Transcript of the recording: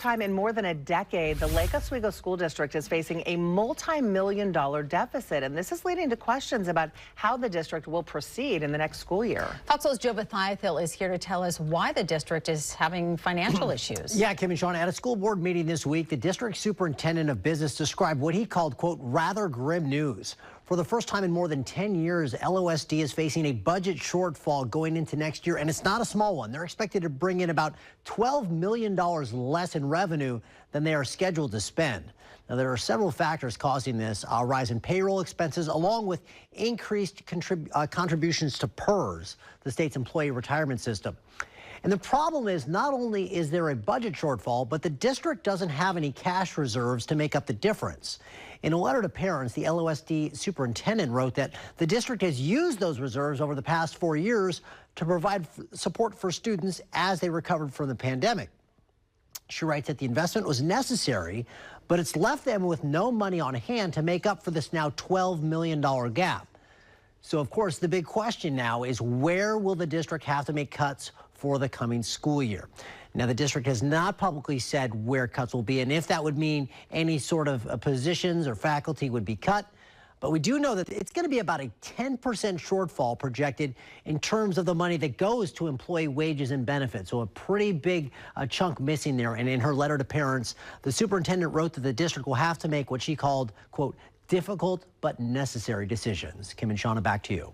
time in more than a decade, the Lake Oswego School District is facing a multi-million-dollar deficit, and this is leading to questions about how the district will proceed in the next school year. Fox News' Joe Bethiathil is here to tell us why the district is having financial issues. Yeah, Kim and Sean, at a school board meeting this week, the district superintendent of business described what he called, quote, rather grim news. For the first time in more than 10 years, LOSD is facing a budget shortfall going into next year, and it's not a small one. They're expected to bring in about $12 million less in revenue than they are scheduled to spend. Now, there are several factors causing this: a rise in payroll expenses, along with increased contributions to PERS, the state's employee retirement system. And the problem is, not only is there a budget shortfall, but the district doesn't have any cash reserves to make up the difference. In a letter to parents, the LOSD superintendent wrote that the district has used those reserves over the past 4 years to provide support for students as they recovered from the pandemic. She writes that the investment was necessary, but it's left them with no money on hand to make up for this now $12 million gap. So, of course, the big question now is, where will the district have to make cuts for the coming school year? Now, the district has not publicly said where cuts will be and if that would mean any sort of positions or faculty would be cut. But we do know that it's going to be about a 10% shortfall projected in terms of the money that goes to employee wages and benefits. So a pretty big chunk missing there. And in her letter to parents, the superintendent wrote that the district will have to make what she called, quote, difficult but necessary decisions. Kim and Shauna, back to you.